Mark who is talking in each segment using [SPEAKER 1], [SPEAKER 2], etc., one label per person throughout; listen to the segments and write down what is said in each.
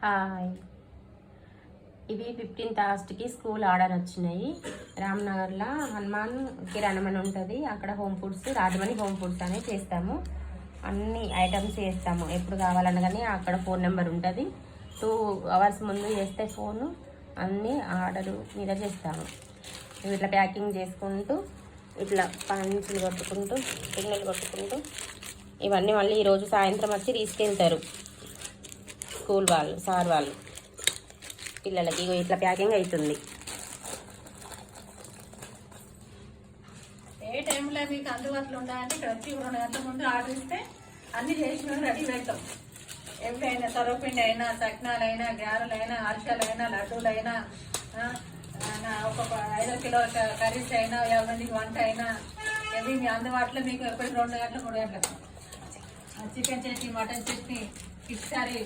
[SPEAKER 1] Hi, ఇవి 15th ఆగస్ట్కి school order వచ్చినాయి. రామ్నగర్లో హనుమాన్ కిరాణం అని ఉంటుంది. అక్కడ home foods, Rajamani home foods అనేది చేస్తాము. అన్ని ఐటమ్స్ చేస్తాము. ఎప్పుడు కావాలన్నా కానీ అక్కడ ఫోన్ నెంబర్ ఉంటుంది. 2 hours ముందు చేస్తే ఫోను అన్నీ ఆర్డర్ మీద చేస్తాము. ఇట్లా ప్యాకింగ్ చేసుకుంటూ ఇట్లా పంచులు కొట్టుకుంటూ పిన్నెలు కొట్టుకుంటూ ఇవన్నీ మళ్ళీ ఈరోజు సాయంత్రం వచ్చి తీసుకెళ్తారు స్కూల్ వాళ్ళు, సార్ వాళ్ళు. పిల్లలకి ఇట్లా ప్యాకింగ్ అవుతుంది.
[SPEAKER 2] ఏ టైంలో మీకు అందుబాటులో ఉండాలంటే ఇక్కడ వచ్చి 2 గంటల ముందు ఆర్డర్ ఇస్తే అన్ని చేసి మేము రెడీ పెడతాం. ఎవరైనా సర్వపిండి అయినా, సకినాలైనా, గారెలైనా, అరిసెలైనా, లడ్డూలైనా, ఒక్కొక్క 5 కిలో కర్రీస్ అయినా, 50 మందికి వంట అయినా ఇవి మీ అందుబాటులో మీకు ఎప్పటికి 2 గంటలు 3 గంటలకు. Chicken chutney, mutton chutney, fish curry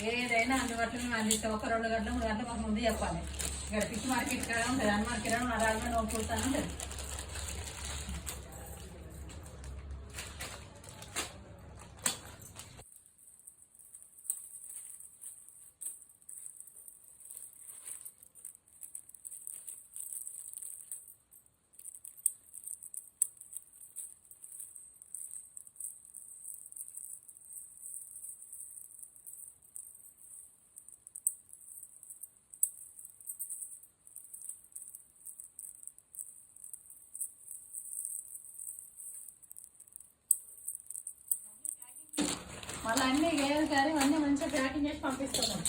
[SPEAKER 2] ఏదైనా అందుబాటులో మేము అందిస్తాం. ఒక 2 గంటలు 3 గంటలు మాకు ముందు చెప్పాలి. ఇక్కడ ఫిష్ మార్కెట్ కూడా ఉంటుంది, హనుమాన్ కిరాణం రాజమండ్రి హోమ్ ఫుడ్స్ అని ఉంటుంది. మళ్ళీ అన్నీ వేరు కానీ అన్నీ మంచిగా ప్యాకింగ్ చేసి పంపిస్తున్నాం.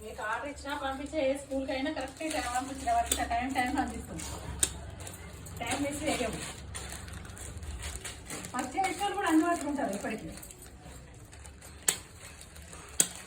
[SPEAKER 2] మీకు ఆర్డర్ ఇచ్చినా పంపించే ఏ స్కూల్కి అయినా కరెక్ట్ టైం పంపించిన వారికి టైం అందిస్తుంది. టైం వేసి వేయము. వచ్చే విషయాలు కూడా అందుబాటులో ఉంటారు ఇప్పటికీ.